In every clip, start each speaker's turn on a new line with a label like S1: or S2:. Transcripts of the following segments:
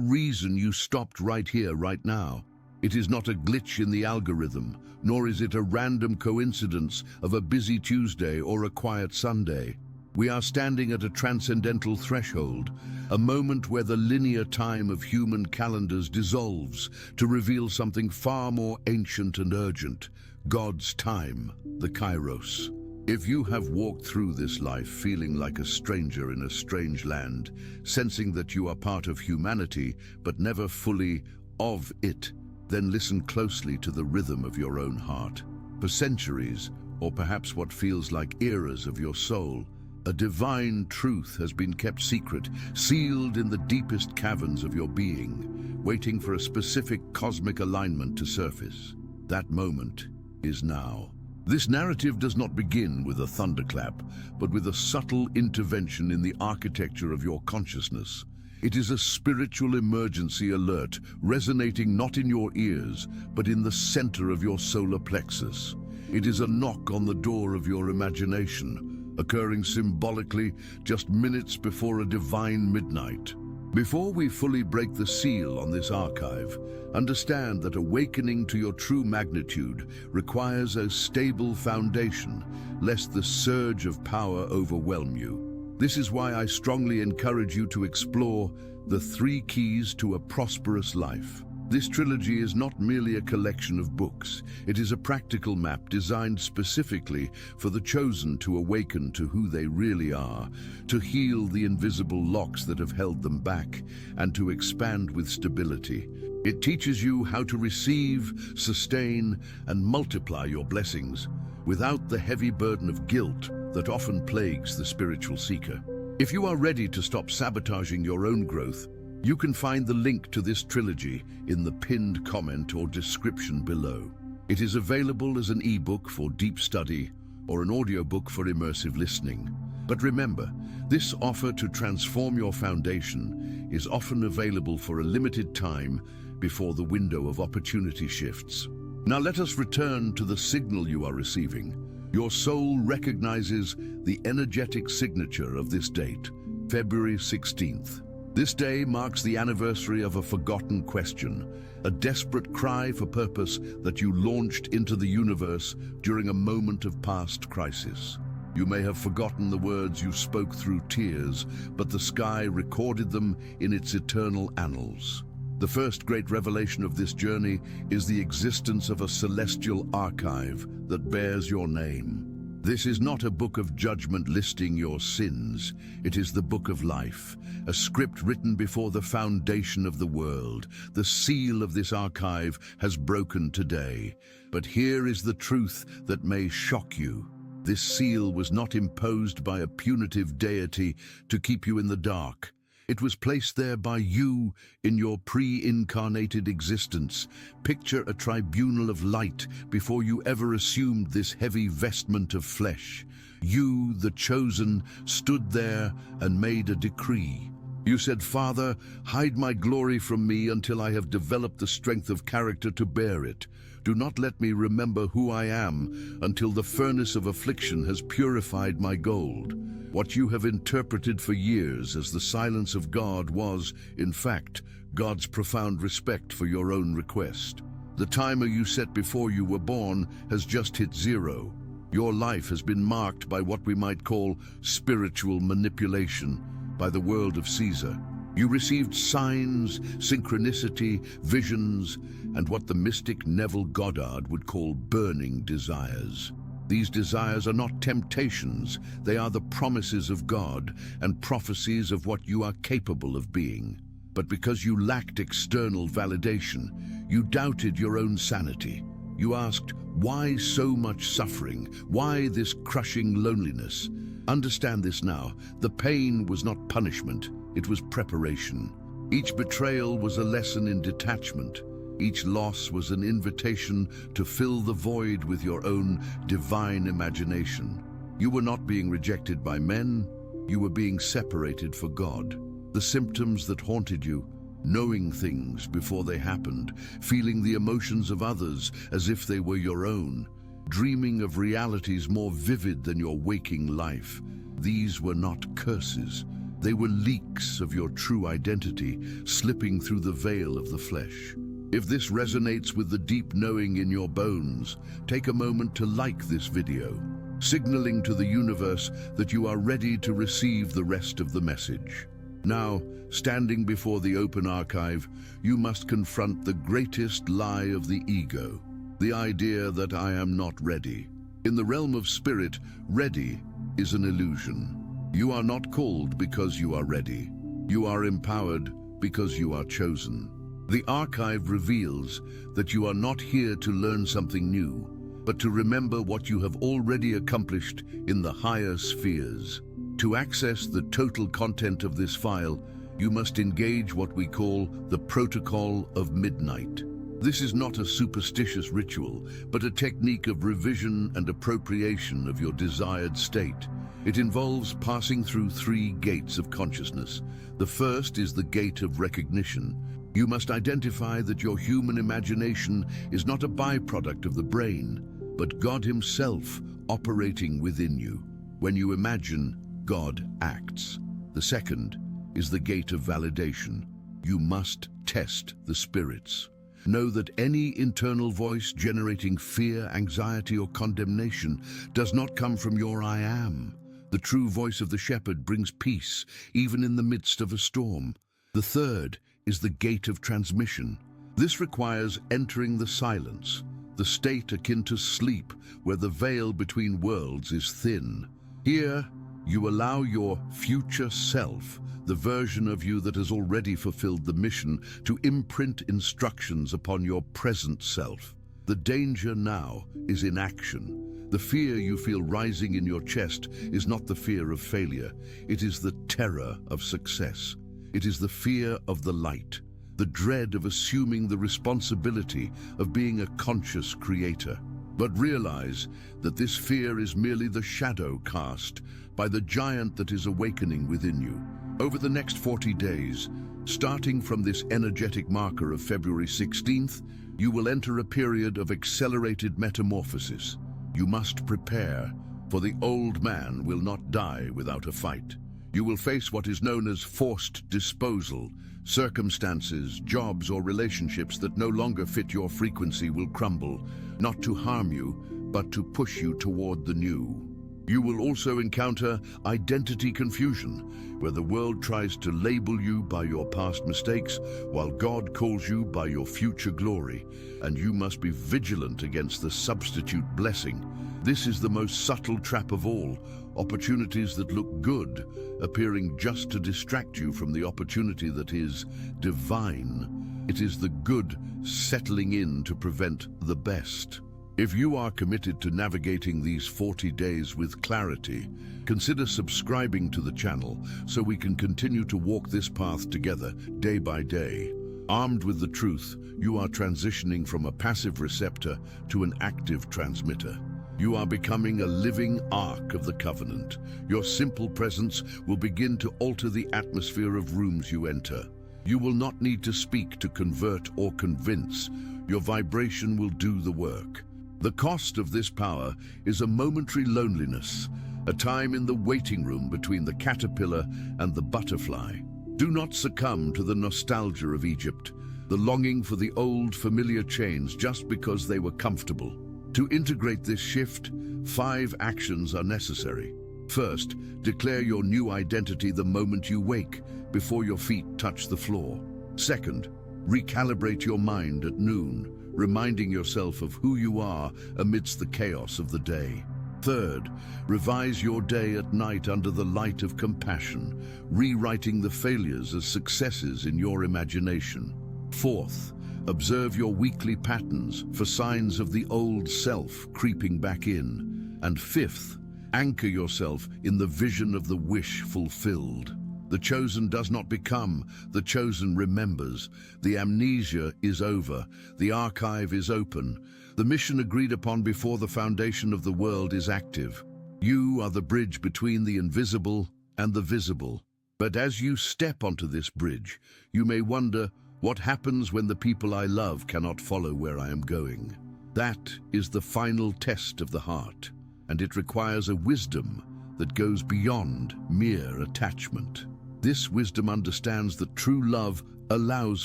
S1: reason you stopped right here, right now. It is not a glitch in the algorithm, nor is it a random coincidence of a busy Tuesday or a quiet Sunday. We are standing at a transcendental threshold, a moment where the linear time of human calendars dissolves to reveal something far more ancient and urgent, God's time, the Kairos. If you have walked through this life feeling like a stranger in a strange land, sensing that you are part of humanity but never fully of it, then listen closely to the rhythm of your own heart. For centuries, or perhaps what feels like eras of your soul, a divine truth has been kept secret, sealed in the deepest caverns of your being, waiting for a specific cosmic alignment to surface. That moment is now. This narrative does not begin with a thunderclap, but with a subtle intervention in the architecture of your consciousness. It is a spiritual emergency alert, resonating not in your ears, but in the center of your solar plexus. It is a knock on the door of your imagination, occurring symbolically just minutes before a divine midnight. Before we fully break the seal on this archive, understand that awakening to your true magnitude requires a stable foundation, lest the surge of power overwhelm you. This is why I strongly encourage you to explore the 3 keys to a prosperous life. This trilogy is not merely a collection of books. It is a practical map designed specifically for the chosen to awaken to who they really are, to heal the invisible locks that have held them back, and to expand with stability. It teaches you how to receive, sustain, and multiply your blessings without the heavy burden of guilt that often plagues the spiritual seeker. If you are ready to stop sabotaging your own growth, you can find the link to this trilogy in the pinned comment or description below. It is available as an ebook for deep study or an audiobook for immersive listening. But remember, this offer to transform your foundation is often available for a limited time before the window of opportunity shifts. Now let us return to the signal you are receiving. Your soul recognizes the energetic signature of this date, February 16th. This day marks the anniversary of a forgotten question, a desperate cry for purpose that you launched into the universe during a moment of past crisis. You may have forgotten the words you spoke through tears, but the sky recorded them in its eternal annals. The first great revelation of this journey is the existence of a celestial archive that bears your name. This is not a book of judgment listing your sins. It is the book of life, a script written before the foundation of the world. The seal of this archive has broken today. But here is the truth that may shock you. This seal was not imposed by a punitive deity to keep you in the dark. It was placed there by you in your pre-incarnated existence. Picture a tribunal of light before you ever assumed this heavy vestment of flesh. You, the chosen, stood there and made a decree. You said, "Father, hide my glory from me until I have developed the strength of character to bear it. Do not let me remember who I am until the furnace of affliction has purified my gold." What you have interpreted for years as the silence of God was, in fact, God's profound respect for your own request. The timer you set before you were born has just hit 0. Your life has been marked by what we might call spiritual manipulation by the world of Caesar. You received signs, synchronicity, visions, and what the mystic Neville Goddard would call burning desires. These desires are not temptations, they are the promises of God and prophecies of what you are capable of being. But because you lacked external validation, you doubted your own sanity. You asked, why so much suffering? Why this crushing loneliness? Understand this now, the pain was not punishment, it was preparation. Each betrayal was a lesson in detachment. Each loss was an invitation to fill the void with your own divine imagination. You were not being rejected by men, you were being separated for God. The symptoms that haunted you, knowing things before they happened, feeling the emotions of others as if they were your own, dreaming of realities more vivid than your waking life. These were not curses, They were leaks of your true identity, slipping through the veil of the flesh. If this resonates with the deep knowing in your bones, take a moment to like this video, signaling to the universe that you are ready to receive the rest of the message. Now, standing before the open archive, you must confront the greatest lie of the ego, the idea that I am not ready. In the realm of spirit, ready is an illusion. You are not called because you are ready. You are empowered because you are chosen. The archive reveals that you are not here to learn something new, but to remember what you have already accomplished in the higher spheres. To access the total content of this file, you must engage what we call the Protocol of Midnight. This is not a superstitious ritual, but a technique of revision and appropriation of your desired state. It involves passing through 3 gates of consciousness. The first is the gate of recognition. You must identify that your human imagination is not a byproduct of the brain, but God Himself operating within you. When you imagine, God acts. The second is the gate of validation. You must test the spirits. Know that any internal voice generating fear, anxiety, or condemnation does not come from your I am. The true voice of the shepherd brings peace, even in the midst of a storm. The third is the gate of transmission. This requires entering the silence, the state akin to sleep, where the veil between worlds is thin. Here, you allow your future self, the version of you that has already fulfilled the mission, to imprint instructions upon your present self. The danger now is in action. The fear you feel rising in your chest is not the fear of failure. It is the terror of success. It is the fear of the light, the dread of assuming the responsibility of being a conscious creator. But realize that this fear is merely the shadow cast by the giant that is awakening within you. Over the next 40 days, starting from this energetic marker of February 16th, you will enter a period of accelerated metamorphosis. You must prepare, for the old man will not die without a fight. You will face what is known as forced disposal. Circumstances, jobs, or relationships that no longer fit your frequency will crumble, not to harm you, but to push you toward the new. You will also encounter identity confusion, where the world tries to label you by your past mistakes, while God calls you by your future glory, and you must be vigilant against the substitute blessing. This is the most subtle trap of all, opportunities that look good, appearing just to distract you from the opportunity that is divine. It is the good settling in to prevent the best. If you are committed to navigating these 40 days with clarity, consider subscribing to the channel so we can continue to walk this path together day by day. Armed with the truth, you are transitioning from a passive receptor to an active transmitter. You are becoming a living ark of the covenant. Your simple presence will begin to alter the atmosphere of rooms you enter. You will not need to speak to convert or convince. Your vibration will do the work. The cost of this power is a momentary loneliness, a time in the waiting room between the caterpillar and the butterfly. Do not succumb to the nostalgia of Egypt, the longing for the old familiar chains just because they were comfortable. To integrate this shift, 5 actions are necessary. First, declare your new identity the moment you wake, before your feet touch the floor. Second, recalibrate your mind at noon, reminding yourself of who you are amidst the chaos of the day. Third, revise your day at night under the light of compassion, rewriting the failures as successes in your imagination. Fourth, observe your weekly patterns for signs of the old self creeping back in. And fifth, anchor yourself in the vision of the wish fulfilled. The chosen does not become, the chosen remembers. The amnesia is over, the archive is open. The mission agreed upon before the foundation of the world is active. You are the bridge between the invisible and the visible. But as you step onto this bridge, you may wonder, what happens when the people I love cannot follow where I am going? That is the final test of the heart, and it requires a wisdom that goes beyond mere attachment. This wisdom understands that true love allows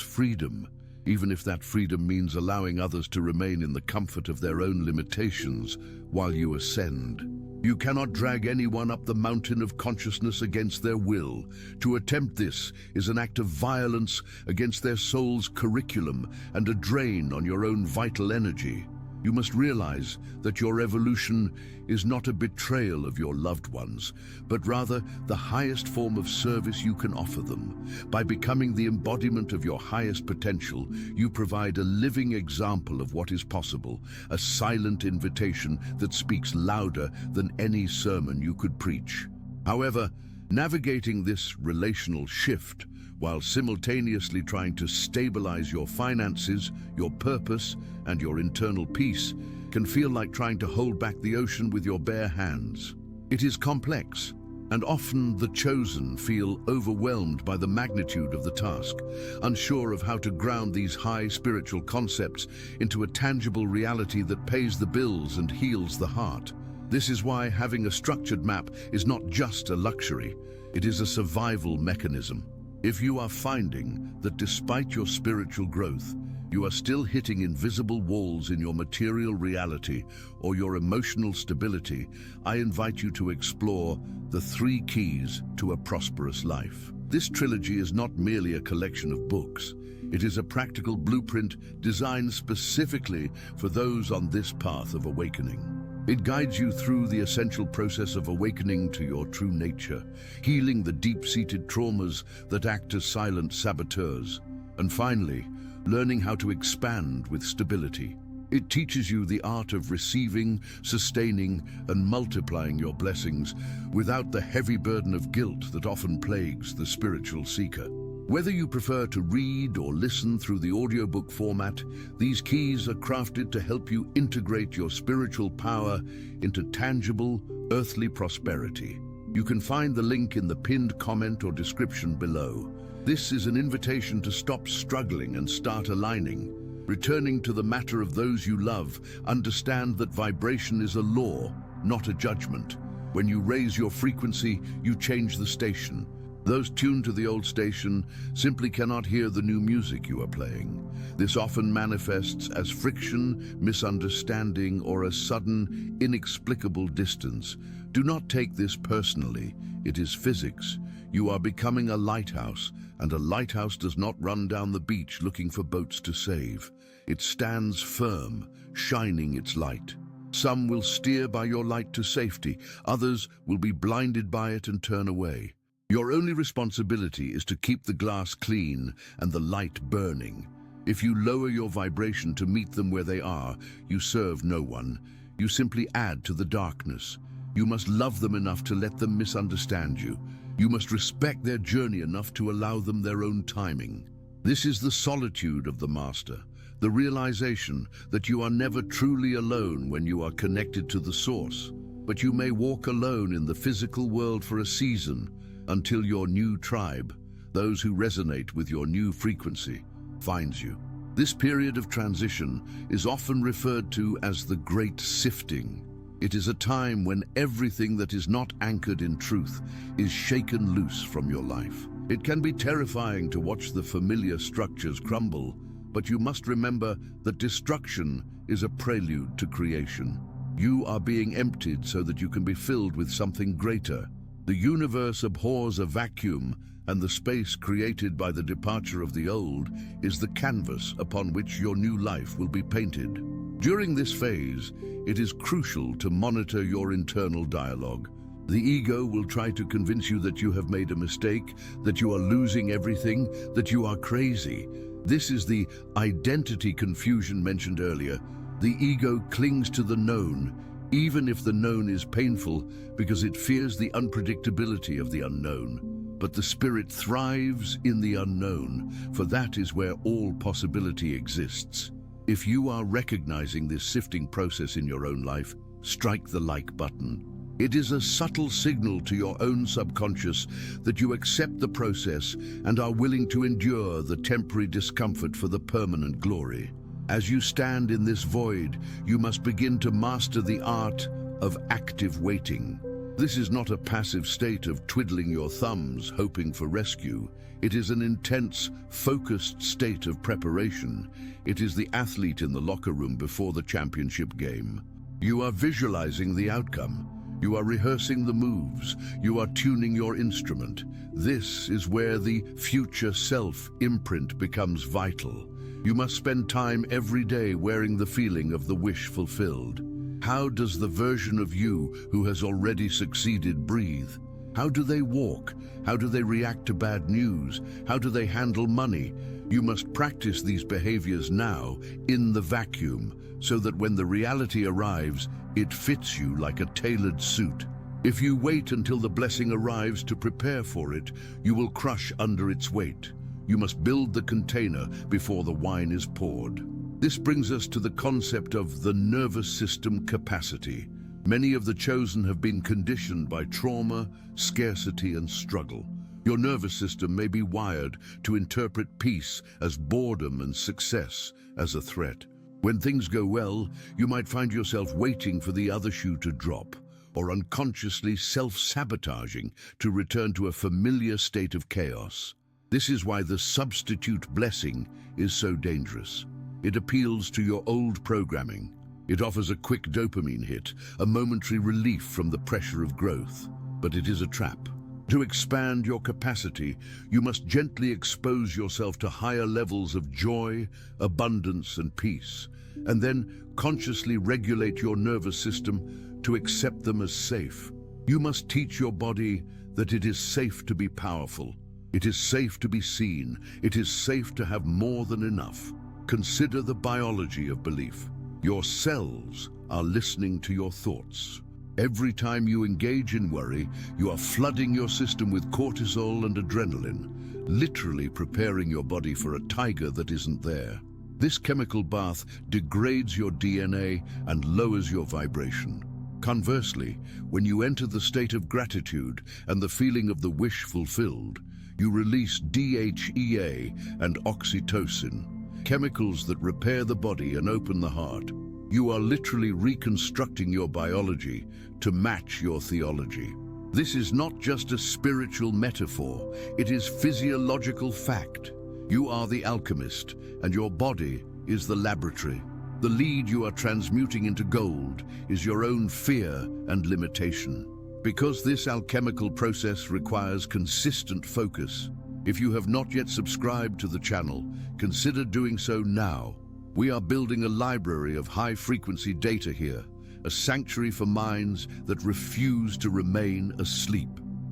S1: freedom, even if that freedom means allowing others to remain in the comfort of their own limitations while you ascend. You cannot drag anyone up the mountain of consciousness against their will. To attempt this is an act of violence against their soul's curriculum and a drain on your own vital energy. You must realize that your evolution is not a betrayal of your loved ones, but rather the highest form of service you can offer them. By becoming the embodiment of your highest potential, you provide a living example of what is possible, a silent invitation that speaks louder than any sermon you could preach. However, navigating this relational shift while simultaneously trying to stabilize your finances, your purpose, and your internal peace can feel like trying to hold back the ocean with your bare hands. It is complex, and often the chosen feel overwhelmed by the magnitude of the task, unsure of how to ground these high spiritual concepts into a tangible reality that pays the bills and heals the heart. This is why having a structured map is not just a luxury, it is a survival mechanism. If you are finding that despite your spiritual growth, you are still hitting invisible walls in your material reality or your emotional stability, I invite you to explore the 3 keys to a prosperous life. This trilogy is not merely a collection of books. It is a practical blueprint designed specifically for those on this path of awakening. It guides you through the essential process of awakening to your true nature, healing the deep-seated traumas that act as silent saboteurs, and finally, learning how to expand with stability. It teaches you the art of receiving, sustaining, and multiplying your blessings without the heavy burden of guilt that often plagues the spiritual seeker. Whether you prefer to read or listen through the audiobook format, these keys are crafted to help you integrate your spiritual power into tangible, earthly prosperity. You can find the link in the pinned comment or description below. This is an invitation to stop struggling and start aligning. Returning to the matter of those you love, understand that vibration is a law, not a judgment. When you raise your frequency, you change the station. Those tuned to the old station simply cannot hear the new music you are playing. This often manifests as friction, misunderstanding, or a sudden, inexplicable distance. Do not take this personally. It is physics. You are becoming a lighthouse, and a lighthouse does not run down the beach looking for boats to save. It stands firm, shining its light. Some will steer by your light to safety. Others will be blinded by it and turn away. Your only responsibility is to keep the glass clean and the light burning. If you lower your vibration to meet them where they are, you serve no one. You simply add to the darkness. You must love them enough to let them misunderstand you. You must respect their journey enough to allow them their own timing. This is the solitude of the master, the realization that you are never truly alone when you are connected to the source. But you may walk alone in the physical world for a season, until your new tribe, those who resonate with your new frequency, finds you. This period of transition is often referred to as the Great Sifting. It is a time when everything that is not anchored in truth is shaken loose from your life. It can be terrifying to watch the familiar structures crumble, but you must remember that destruction is a prelude to creation. You are being emptied so that you can be filled with something greater. The universe abhors a vacuum, and the space created by the departure of the old is the canvas upon which your new life will be painted. During this phase, it is crucial to monitor your internal dialogue. The ego will try to convince you that you have made a mistake, that you are losing everything, that you are crazy. This is the identity confusion mentioned earlier. The ego clings to the known, even if the known is painful, because it fears the unpredictability of the unknown. But the spirit thrives in the unknown, for that is where all possibility exists. If you are recognizing this sifting process in your own life, strike the like button. It is a subtle signal to your own subconscious that you accept the process and are willing to endure the temporary discomfort for the permanent glory. As you stand in this void, you must begin to master the art of active waiting. This is not a passive state of twiddling your thumbs, hoping for rescue. It is an intense, focused state of preparation. It is the athlete in the locker room before the championship game. You are visualizing the outcome. You are rehearsing the moves. You are tuning your instrument. This is where the future self imprint becomes vital. You must spend time every day wearing the feeling of the wish fulfilled. How does the version of you who has already succeeded breathe? How do they walk? How do they react to bad news? How do they handle money? You must practice these behaviors now, in the vacuum, so that when the reality arrives, it fits you like a tailored suit. If you wait until the blessing arrives to prepare for it, you will crush under its weight. You must build the container before the wine is poured. This brings us to the concept of the nervous system capacity. Many of the chosen have been conditioned by trauma, scarcity, and struggle. Your nervous system may be wired to interpret peace as boredom and success as a threat. When things go well, you might find yourself waiting for the other shoe to drop, or unconsciously self-sabotaging to return to a familiar state of chaos. This is why the substitute blessing is so dangerous. It appeals to your old programming. It offers a quick dopamine hit, a momentary relief from the pressure of growth. But it is a trap. To expand your capacity, you must gently expose yourself to higher levels of joy, abundance, and peace, and then consciously regulate your nervous system to accept them as safe. You must teach your body that it is safe to be powerful. It is safe to be seen. It is safe to have more than enough. Consider the biology of belief. Your cells are listening to your thoughts. Every time you engage in worry, you are flooding your system with cortisol and adrenaline, literally preparing your body for a tiger that isn't there. This chemical bath degrades your DNA and lowers your vibration. Conversely, when you enter the state of gratitude and the feeling of the wish fulfilled, you release DHEA and oxytocin, chemicals that repair the body and open the heart. You are literally reconstructing your biology to match your theology. This is not just a spiritual metaphor, it is physiological fact. You are the alchemist, and your body is the laboratory. The lead you are transmuting into gold is your own fear and limitation. Because this alchemical process requires consistent focus, if you have not yet subscribed to the channel, consider doing so now. We are building a library of high-frequency data here, a sanctuary for minds that refuse to remain asleep.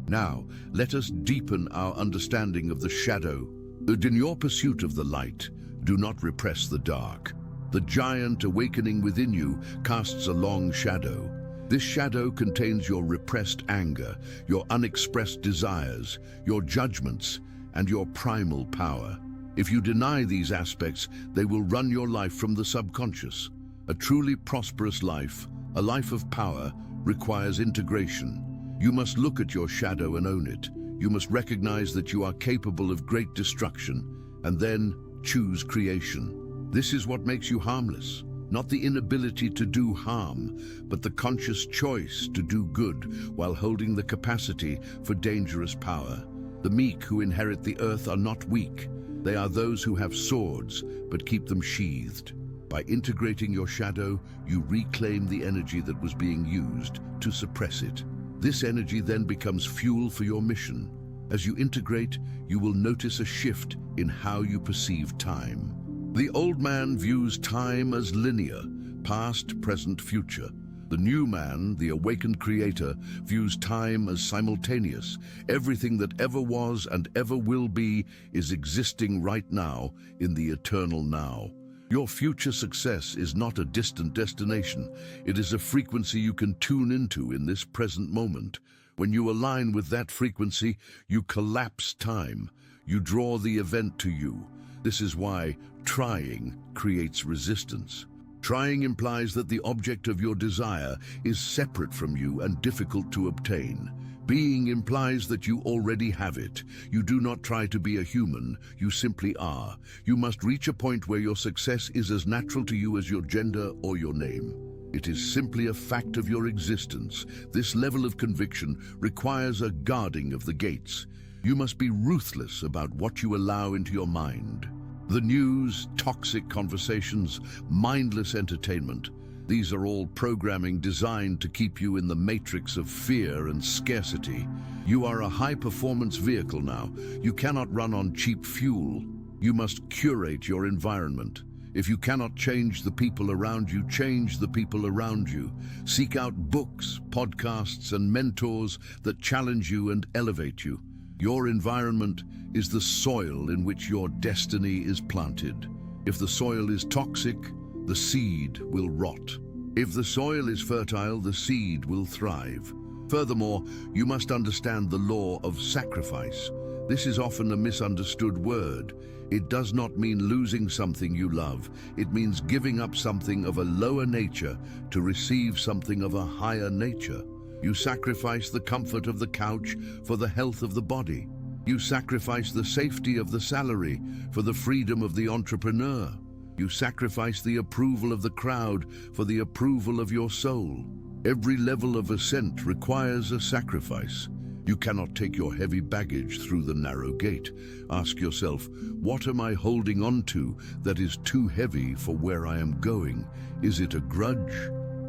S1: Now, let us deepen our understanding of the shadow. In your pursuit of the light, do not repress the dark. The giant awakening within you casts a long shadow. This shadow contains your repressed anger, your unexpressed desires, your judgments, and your primal power. If you deny these aspects, they will run your life from the subconscious. A truly prosperous life, a life of power, requires integration. You must look at your shadow and own it. You must recognize that you are capable of great destruction, and then choose creation. This is what makes you harmless. Not the inability to do harm, but the conscious choice to do good while holding the capacity for dangerous power. The meek who inherit the earth are not weak. They are those who have swords, but keep them sheathed. By integrating your shadow, you reclaim the energy that was being used to suppress it. This energy then becomes fuel for your mission. As you integrate, you will notice a shift in how you perceive time. The old man views time as linear, past, present, future. The new man, the awakened creator, views time as simultaneous. Everything that ever was and ever will be is existing right now in the eternal now. Your future success is not a distant destination. It is a frequency you can tune into in this present moment. When you align with that frequency, you collapse time. You draw the event to you. This is why trying creates resistance. Trying implies that the object of your desire is separate from you and difficult to obtain. Being implies that you already have it. You do not try to be a human, you simply are. You must reach a point where your success is as natural to you as your gender or your name. It is simply a fact of your existence. This level of conviction requires a guarding of the gates. You must be ruthless about what you allow into your mind. The news, toxic conversations, mindless entertainment, these are all programming designed to keep you in the matrix of fear and scarcity. You are a high-performance vehicle now. You cannot run on cheap fuel. You must curate your environment. If you cannot change the people around you, change the people around you. Seek out books, podcasts, and mentors that challenge you and elevate you. Your environment is the soil in which your destiny is planted. If the soil is toxic, the seed will rot. If the soil is fertile, the seed will thrive. Furthermore, you must understand the law of sacrifice. This is often a misunderstood word. It does not mean losing something you love. It means giving up something of a lower nature to receive something of a higher nature. You sacrifice the comfort of the couch for the health of the body. You sacrifice the safety of the salary for the freedom of the entrepreneur. You sacrifice the approval of the crowd for the approval of your soul. Every level of ascent requires a sacrifice. You cannot take your heavy baggage through the narrow gate. Ask yourself, what am I holding on to that is too heavy for where I am going? Is it a grudge,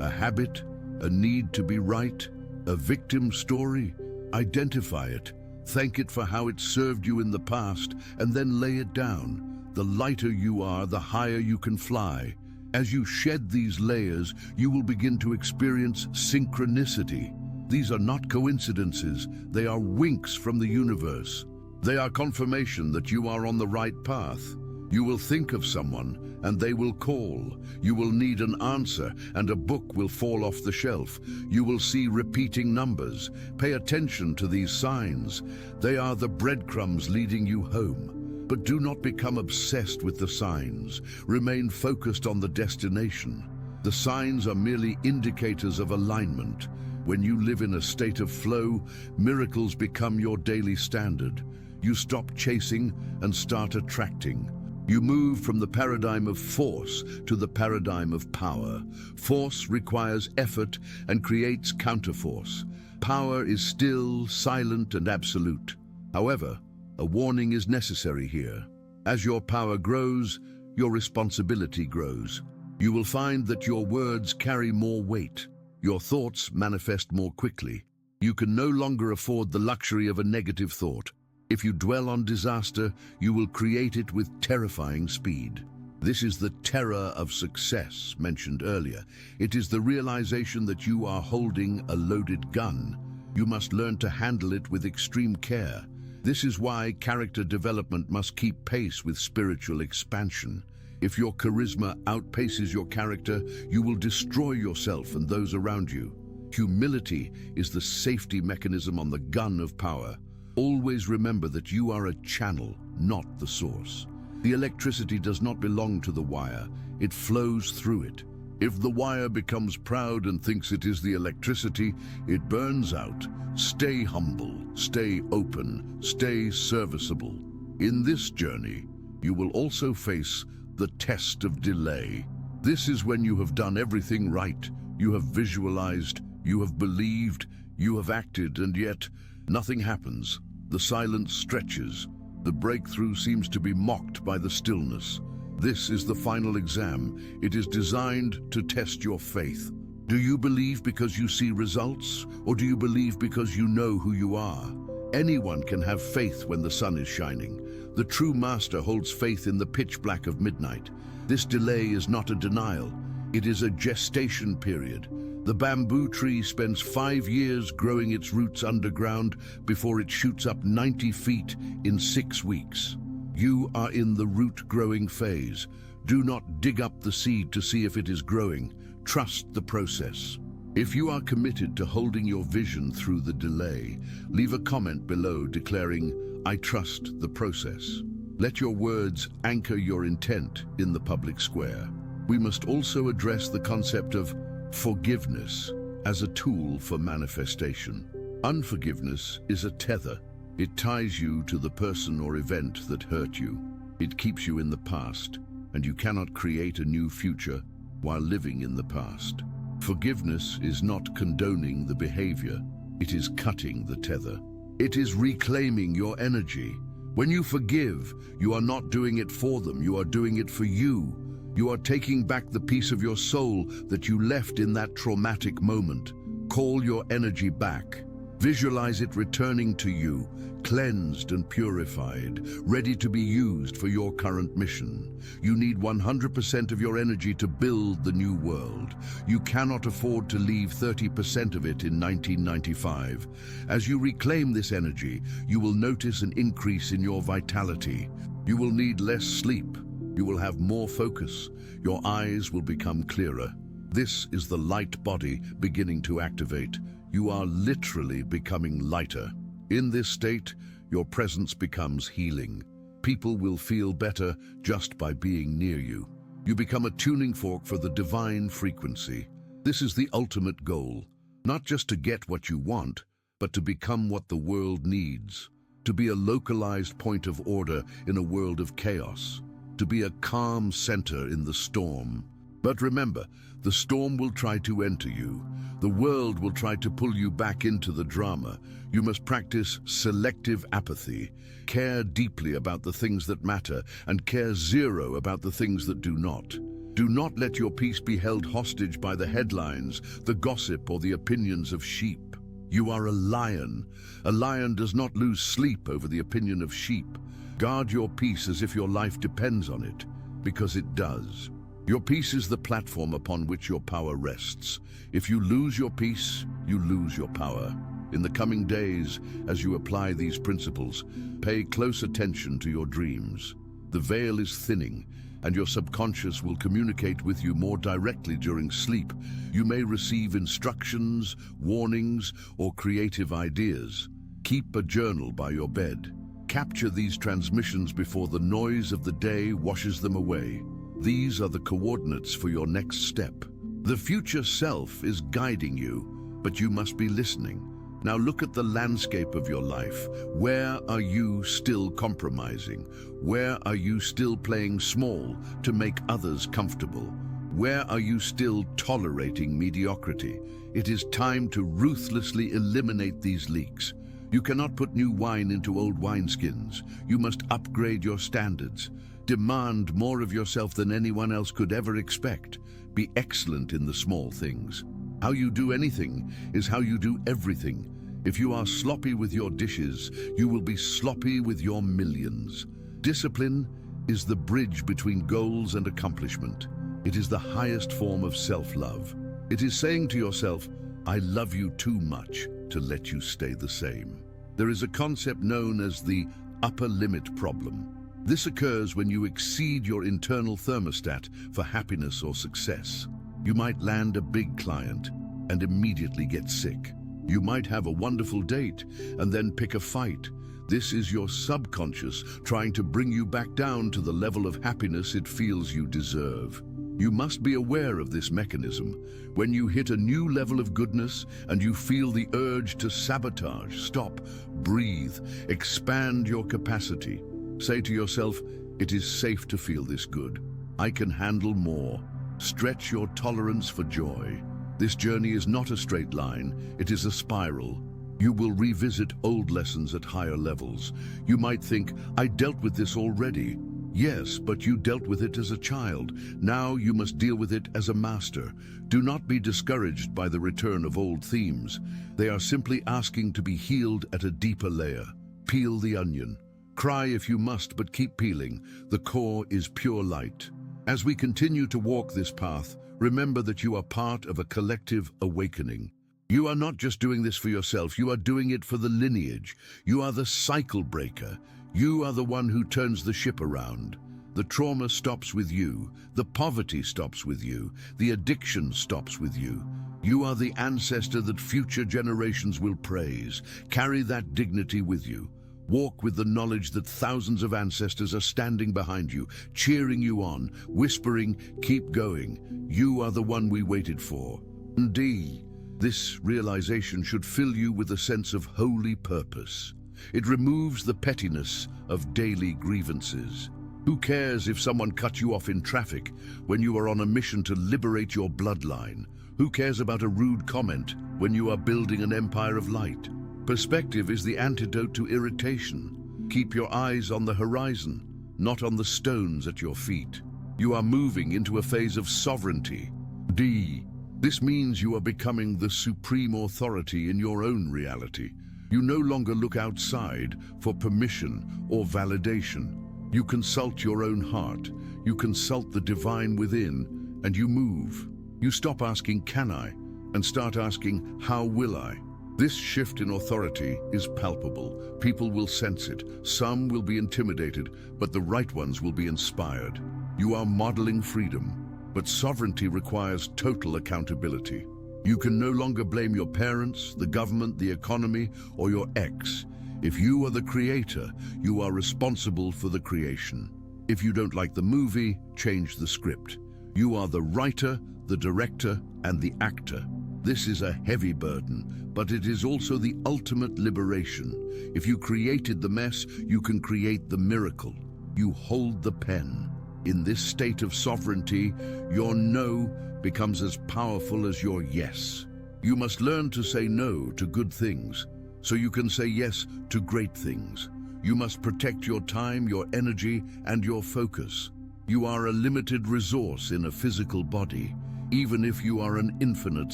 S1: a habit, a need to be right, a victim story? Identify it. Thank it for how it served you in the past, and then lay it down. The lighter you are, the higher you can fly. As you shed these layers, you will begin to experience synchronicity. These are not coincidences, they are winks from the universe. They are confirmation that you are on the right path. You will think of someone, and they will call. You will need an answer, and a book will fall off the shelf. You will see repeating numbers. Pay attention to these signs. They are the breadcrumbs leading you home. But do not become obsessed with the signs. Remain focused on the destination. The signs are merely indicators of alignment. When you live in a state of flow, miracles become your daily standard. You stop chasing and start attracting. You move from the paradigm of force to the paradigm of power. Force requires effort and creates counterforce. Power is still, silent, and absolute. However, a warning is necessary here. As your power grows, your responsibility grows. You will find that your words carry more weight. Your thoughts manifest more quickly. You can no longer afford the luxury of a negative thought. If you dwell on disaster, you will create it with terrifying speed. This is the terror of success mentioned earlier. It is the realization that you are holding a loaded gun. You must learn to handle it with extreme care. This is why character development must keep pace with spiritual expansion. If your charisma outpaces your character, you will destroy yourself and those around you. Humility is the safety mechanism on the gun of power. Always remember that you are a channel, not the source. The electricity does not belong to the wire, it flows through it. If the wire becomes proud and thinks it is the electricity, it burns out. Stay humble, stay open, stay serviceable. In this journey, you will also face the test of delay. This is when you have done everything right. You have visualized, you have believed, you have acted, and yet nothing happens. The silence stretches. The breakthrough seems to be mocked by the stillness. This is the final exam. It is designed to test your faith. Do you believe because you see results, or do you believe because you know who you are? Anyone can have faith when the sun is shining. The true master holds faith in the pitch black of midnight. This delay is not a denial. It is a gestation period. The bamboo tree spends 5 years growing its roots underground before it shoots up 90 feet in 6 weeks. You are in the root-growing phase. Do not dig up the seed to see if it is growing. Trust the process. If you are committed to holding your vision through the delay, leave a comment below declaring, "I trust the process." Let your words anchor your intent in the public square. We must also address the concept of forgiveness as a tool for manifestation. Unforgiveness is a tether. It ties you to the person or event that hurt you. It keeps you in the past, and you cannot create a new future while living in the past. Forgiveness is not condoning the behavior, it is cutting the tether. It is reclaiming your energy. When you forgive, you are not doing it for them, you are doing it for you. You are taking back the piece of your soul that you left in that traumatic moment. Call your energy back. Visualize it returning to you, cleansed and purified, ready to be used for your current mission. You need 100% of your energy to build the new world. You cannot afford to leave 30% of it in 1995. As you reclaim this energy, you will notice an increase in your vitality. You will need less sleep. You will have more focus. Your eyes will become clearer. This is the light body beginning to activate. You are literally becoming lighter. In this state, your presence becomes healing. People will feel better just by being near you. You become a tuning fork for the divine frequency. This is the ultimate goal. Not just to get what you want, but to become what the world needs. To be a localized point of order in a world of chaos. To be a calm center in the storm. But remember, the storm will try to enter you. The world will try to pull you back into the drama. You must practice selective apathy. Care deeply about the things that matter and care zero about the things that do not. Do not let your peace be held hostage by the headlines, the gossip, or the opinions of sheep. You are a lion. A lion does not lose sleep over the opinion of sheep. Guard your peace as if your life depends on it, because it does. Your peace is the platform upon which your power rests. If you lose your peace, you lose your power. In the coming days, as you apply these principles, pay close attention to your dreams. The veil is thinning, and your subconscious will communicate with you more directly during sleep. You may receive instructions, warnings, or creative ideas. Keep a journal by your bed. Capture these transmissions before the noise of the day washes them away. These are the coordinates for your next step. The future self is guiding you, but you must be listening. Now look at the landscape of your life. Where are you still compromising? Where are you still playing small to make others comfortable? Where are you still tolerating mediocrity? It is time to ruthlessly eliminate these leaks. You cannot put new wine into old wineskins. You must upgrade your standards. Demand more of yourself than anyone else could ever expect. Be excellent in the small things. How you do anything is how you do everything. If you are sloppy with your dishes, you will be sloppy with your millions. Discipline is the bridge between goals and accomplishment. It is the highest form of self-love. It is saying to yourself, I love you too much to let you stay the same. There is a concept known as the upper limit problem. This occurs when you exceed your internal thermostat for happiness or success. You might land a big client and immediately get sick. You might have a wonderful date and then pick a fight. This is your subconscious trying to bring you back down to the level of happiness it feels you deserve. You must be aware of this mechanism. When you hit a new level of goodness and you feel the urge to sabotage, stop, breathe, expand your capacity. Say to yourself, it is safe to feel this good. I can handle more. Stretch your tolerance for joy. This journey is not a straight line, it is a spiral. You will revisit old lessons at higher levels. You might think, I dealt with this already. Yes, but you dealt with it as a child. Now you must deal with it as a master. Do not be discouraged by the return of old themes. They are simply asking to be healed at a deeper layer. Peel the onion. Cry if you must, but keep peeling. The core is pure light. As we continue to walk this path, remember that you are part of a collective awakening. You are not just doing this for yourself, you are doing it for the lineage. You are the cycle breaker. You are the one who turns the ship around. The trauma stops with you. The poverty stops with you. The addiction stops with you. You are the ancestor that future generations will praise. Carry that dignity with you. Walk with the knowledge that thousands of ancestors are standing behind you, cheering you on, whispering, keep going. You are the one we waited for. Indeed, this realization should fill you with a sense of holy purpose. It removes the pettiness of daily grievances. Who cares if someone cut you off in traffic when you are on a mission to liberate your bloodline? Who cares about a rude comment when you are building an empire of light? Perspective is the antidote to irritation. Keep your eyes on the horizon, not on the stones at your feet. You are moving into a phase of sovereignty. D. This means you are becoming the supreme authority in your own reality. You no longer look outside for permission or validation. You consult your own heart, you consult the divine within, and you move. You stop asking, "Can I?" and start asking, "How will I?" This shift in authority is palpable. People will sense it. Some will be intimidated, but the right ones will be inspired. You are modeling freedom, but sovereignty requires total accountability. You can no longer blame your parents, the government, the economy, or your ex. If you are the creator, you are responsible for the creation. If you don't like the movie, change the script. You are the writer, the director, and the actor. This is a heavy burden, but it is also the ultimate liberation. If you created the mess, you can create the miracle. You hold the pen. In this state of sovereignty, your no becomes as powerful as your yes. You must learn to say no to good things, so you can say yes to great things. You must protect your time, your energy, and your focus. You are a limited resource in a physical body, even if you are an infinite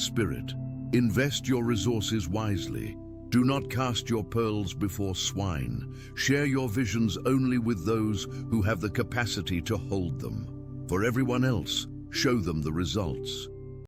S1: spirit. Invest your resources wisely. Do not cast your pearls before swine. Share your visions only with those who have the capacity to hold them. For everyone else, show them the results.